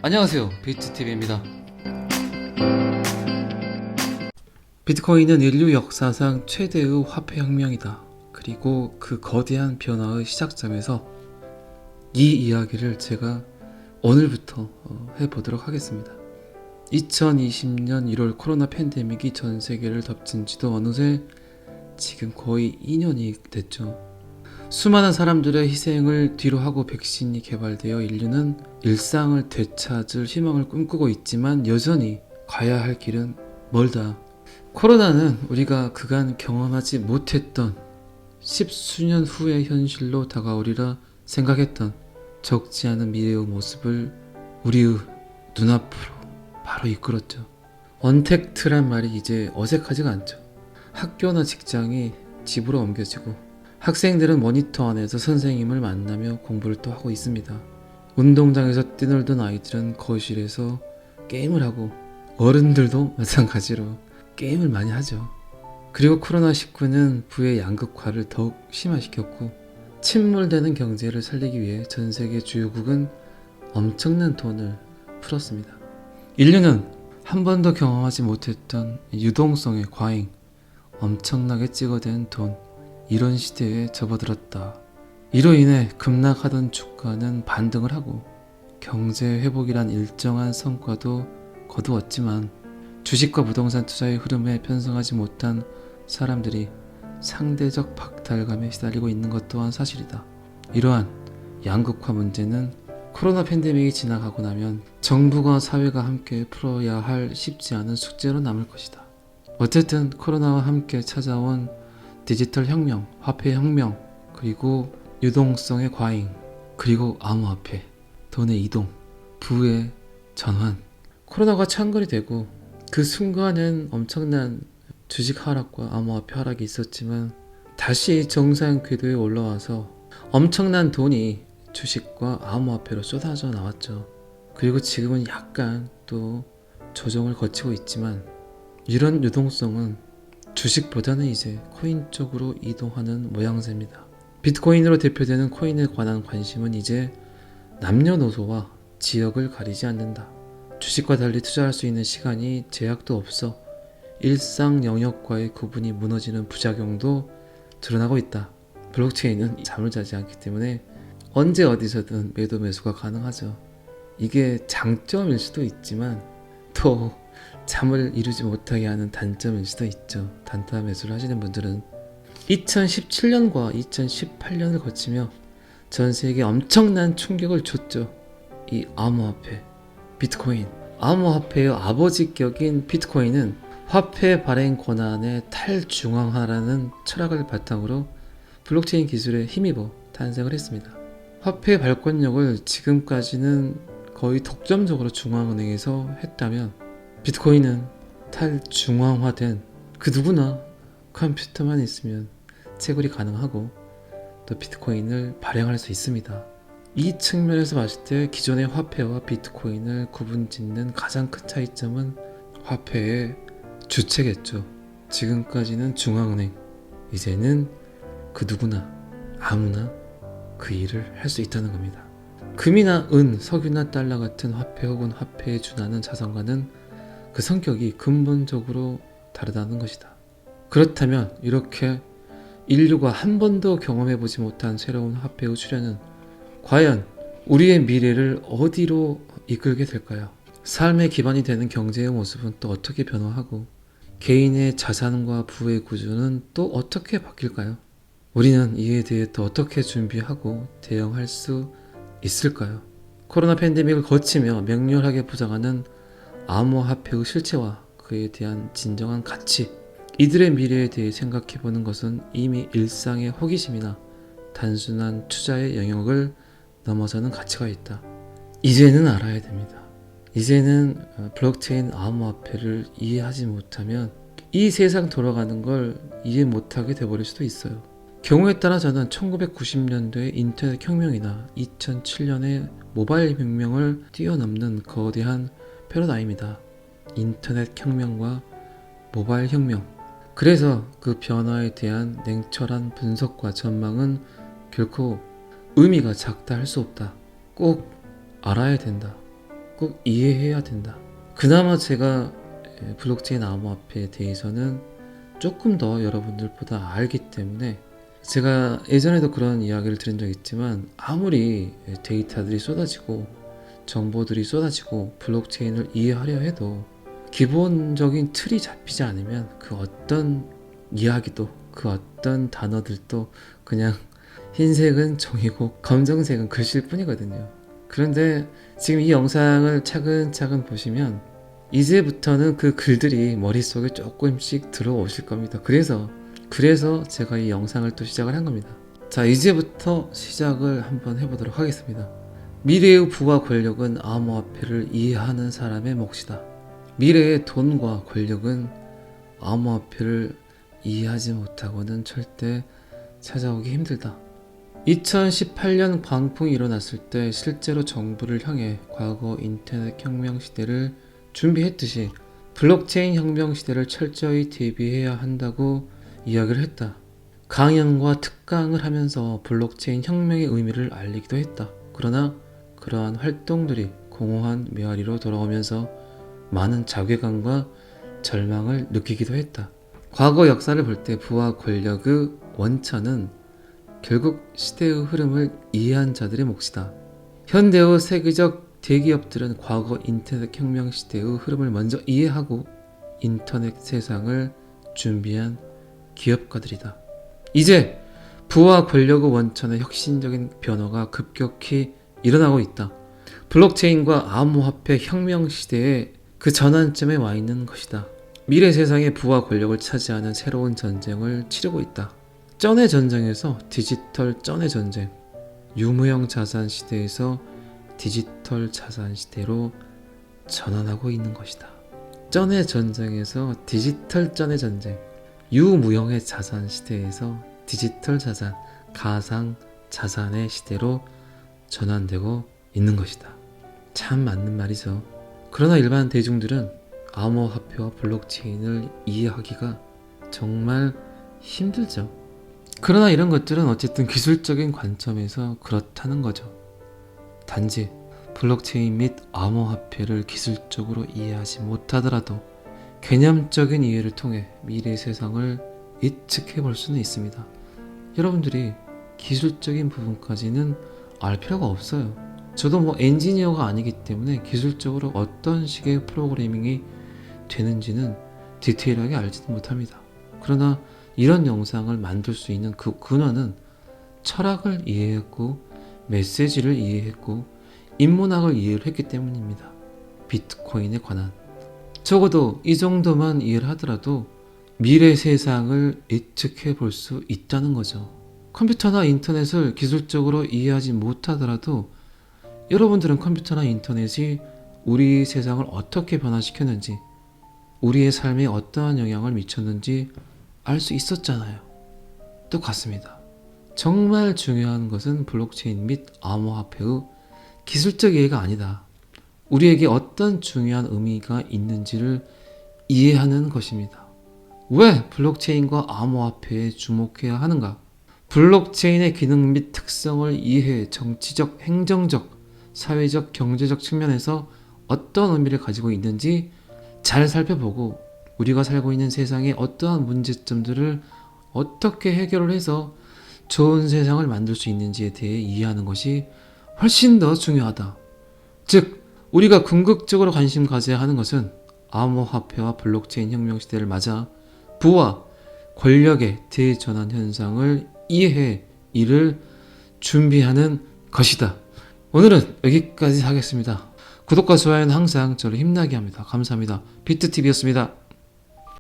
안녕하세요, 비트TV입니다. 비트코인은 인류 역사상 최대의 화폐혁명이다. 그리고 그 거대한 변화의 시작점에서 이 이야기를 제가 오늘부터 해보도록 하겠습니다. 2020년 1월 코로나 팬데믹이 전 세계를 덮친 지도 어느새 지금 거의 2년이 됐죠. 수많은 사람들의 희생을 뒤로하고 백신이 개발되어 인류는 일상을 되찾을 희망을 꿈꾸고 있지만 여전히 가야 할 길은 멀다. 코로나는 우리가 그간 경험하지 못했던 십수년 후의 현실로 다가오리라 생각했던 적지 않은 미래의 모습을 우리의 눈앞으로 바로 이끌었죠. 언택트란 말이 이제 어색하지가 않죠. 학교나 직장이 집으로 옮겨지고 학생들은 모니터 안에서 선생님을 만나며 공부를 또 하고 있습니다. 운동장에서 뛰놀던 아이들은 거실에서 게임을 하고 어른들도 마찬가지로 게임을 많이 하죠. 그리고 코로나19는 부의 양극화를 더욱 심화시켰고 침몰되는 경제를 살리기 위해 전 세계 주요국은 엄청난 돈을 풀었습니다. 인류는 한 번도 경험하지 못했던 유동성의 과잉, 엄청나게 찍어댄 돈, 이런 시대에 접어들었다. 이로 인해 급락하던 주가는 반등을 하고 경제 회복이란 일정한 성과도 거두었지만 주식과 부동산 투자의 흐름에 편성하지 못한 사람들이 상대적 박탈감에 시달리고 있는 것 또한 사실이다. 이러한 양극화 문제는 코로나 팬데믹이 지나가고 나면 정부가 사회가 함께 풀어야 할 쉽지 않은 숙제로 남을 것이다. 어쨌든 코로나와 함께 찾아온 디지털 혁명, 화폐 혁명, 그리고 유동성의 과잉, 그리고 암호화폐, 돈의 이동, 부의 전환. 코로나가 창궐이 되고 그 순간엔 엄청난 주식 하락과 암호화폐 하락이 있었지만 다시 정상 궤도에 올라와서 엄청난 돈이 주식과 암호화폐로 쏟아져 나왔죠. 그리고 지금은 약간 또 조정을 거치고 있지만 이런 유동성은 주식보다는 이제 코인 쪽으로 이동하는 모양새입니다. 비트코인으로 대표되는 코인에 관한 관심은 이제 남녀노소와 지역을 가리지 않는다. 주식과 달리 투자할 수 있는 시간이 제약도 없어 일상 영역과의 구분이 무너지는 부작용도 드러나고 있다. 블록체인은 잠을 자지 않기 때문에 언제 어디서든 매도 매수가 가능하죠. 이게 장점일 수도 있지만 또 잠을 이루지 못하게 하는 단점일 수도 있죠. 단타 매수를 하시는 분들은 2017년과 2018년을 거치며 전 세계에 엄청난 충격을 줬죠. 이 암호화폐, 비트코인. 암호화폐의 아버지격인 비트코인은 화폐 발행 권한의 탈중앙화라는 철학을 바탕으로 블록체인 기술에 힘입어 탄생을 했습니다. 화폐 발권력을 지금까지는 거의 독점적으로 중앙은행에서 했다면 비트코인은 탈중앙화된 그 누구나 컴퓨터만 있으면 채굴이 가능하고 또 비트코인을 발행할 수 있습니다. 이 측면에서 봤을 때 기존의 화폐와 비트코인을 구분짓는 가장 큰 차이점은 화폐의 주체겠죠. 지금까지는 중앙은행, 이제는 그 누구나 아무나 그 일을 할 수 있다는 겁니다. 금이나 은, 석유나 달러 같은 화폐 혹은 화폐에 준하는 자산과는 그 성격이 근본적으로 다르다는 것이다. 그렇다면 이렇게 인류가 한 번도 경험해보지 못한 새로운 화폐의 출현은 과연 우리의 미래를 어디로 이끌게 될까요? 삶의 기반이 되는 경제의 모습은 또 어떻게 변화하고 개인의 자산과 부의 구조는 또 어떻게 바뀔까요? 우리는 이에 대해 또 어떻게 준비하고 대응할 수 있을까요? 코로나 팬데믹을 거치며 맹렬하게 부상하는 암호화폐의 실체와 그에 대한 진정한 가치, 이들의 미래에 대해 생각해보는 것은 이미 일상의 호기심이나 단순한 투자의 영역을 넘어서는 가치가 있다. 이제는 알아야 됩니다. 이제는 블록체인 암호화폐를 이해하지 못하면 이 세상 돌아가는 걸 이해 못하게 돼버릴 수도 있어요. 경우에 따라 저는 1990년도의 인터넷 혁명이나 2007년의 모바일 혁명을 뛰어넘는 거대한 패러다임이다. 인터넷 혁명과 모바일 혁명. 그래서 그 변화에 대한 냉철한 분석과 전망은 결코 의미가 작다 할 수 없다. 꼭 알아야 된다. 꼭 이해해야 된다. 그나마 제가 블록체인 암호화폐에 대해서는 조금 더 여러분들보다 알기 때문에 제가 예전에도 그런 이야기를 들은 적 있지만 아무리 데이터들이 쏟아지고 정보들이 쏟아지고 블록체인을 이해하려 해도 기본적인 틀이 잡히지 않으면 그 어떤 이야기도 그 어떤 단어들도 그냥 흰색은 종이고 검정색은 글씨일 뿐이거든요. 그런데 지금 이 영상을 차근차근 보시면 이제부터는 그 글들이 머릿속에 조금씩 들어오실 겁니다. 그래서 제가 이 영상을 또 시작을 한 겁니다. 자, 이제부터 시작을 한번 해보도록 하겠습니다. 미래의 부와 권력은 암호화폐를 이해하는 사람의 몫이다. 미래의 돈과 권력은 암호화폐를 이해하지 못하고는 절대 찾아오기 힘들다. 2018년 광풍이 일어났을 때 실제로 정부를 향해 과거 인터넷 혁명 시대를 준비했듯이 블록체인 혁명 시대를 철저히 대비해야 한다고 이야기를 했다. 강연과 특강을 하면서 블록체인 혁명의 의미를 알리기도 했다. 그러나 그러한 활동들이 공허한 메아리로 돌아오면서 많은 자괴감과 절망을 느끼기도 했다. 과거 역사를 볼 때 부와 권력의 원천은 결국 시대의 흐름을 이해한 자들의 몫이다. 현대의 세계적 대기업들은 과거 인터넷 혁명 시대의 흐름을 먼저 이해하고 인터넷 세상을 준비한 기업가들이다. 이제 부와 권력의 원천의 혁신적인 변화가 급격히 일어나고 있다. 블록체인과 암호화폐 혁명 시대의 그 전환점에 와 있는 것이다. 미래 세상의 부와 권력을 차지하는 새로운 전쟁을 치르고 있다. 쩐의 전쟁에서 디지털 쩐의 전쟁, 유무형 자산 시대에서 디지털 자산 시대로 전환하고 있는 것이다. 쩐의 전쟁에서 디지털 쩐의 전쟁, 유무형의 자산 시대에서 디지털 자산, 가상 자산의 시대로 전환되고 있는 것이다. 참 맞는 말이죠. 그러나 일반 대중들은 암호화폐와 블록체인을 이해하기가 정말 힘들죠. 그러나 이런 것들은 어쨌든 기술적인 관점에서 그렇다는 거죠. 단지 블록체인 및 암호화폐를 기술적으로 이해하지 못하더라도 개념적인 이해를 통해 미래 세상을 예측해 볼 수는 있습니다. 여러분들이 기술적인 부분까지는 알 필요가 없어요. 저도 엔지니어가 아니기 때문에 기술적으로 어떤 식의 프로그래밍이 되는지는 디테일하게 알지도 못합니다. 그러나 이런 영상을 만들 수 있는 그 근원은 철학을 이해했고 메시지를 이해했고 인문학을 이해를 했기 때문입니다. 비트코인에 관한 적어도 이 정도만 이해를 하더라도 미래 세상을 예측해 볼 수 있다는 거죠. 컴퓨터나 인터넷을 기술적으로 이해하지 못하더라도 여러분들은 컴퓨터나 인터넷이 우리 세상을 어떻게 변화시켰는지, 우리의 삶에 어떠한 영향을 미쳤는지 알 수 있었잖아요. 똑같습니다. 정말 중요한 것은 블록체인 및 암호화폐의 기술적 이해가 아니다. 우리에게 어떤 중요한 의미가 있는지를 이해하는 것입니다. 왜 블록체인과 암호화폐에 주목해야 하는가? 블록체인의 기능 및 특성을 이해해 정치적, 행정적, 사회적, 경제적 측면에서 어떤 의미를 가지고 있는지 잘 살펴보고 우리가 살고 있는 세상의 어떠한 문제점들을 어떻게 해결을 해서 좋은 세상을 만들 수 있는지에 대해 이해하는 것이 훨씬 더 중요하다. 즉, 우리가 궁극적으로 관심 가져야 하는 것은 암호화폐와 블록체인 혁명 시대를 맞아 부와 권력의 대전환 현상을 이해해 이를 준비하는 것이다. 오늘은 여기까지 하겠습니다. 구독과 좋아요는 항상 저를 힘나게 합니다. 감사합니다. 비트TV였습니다.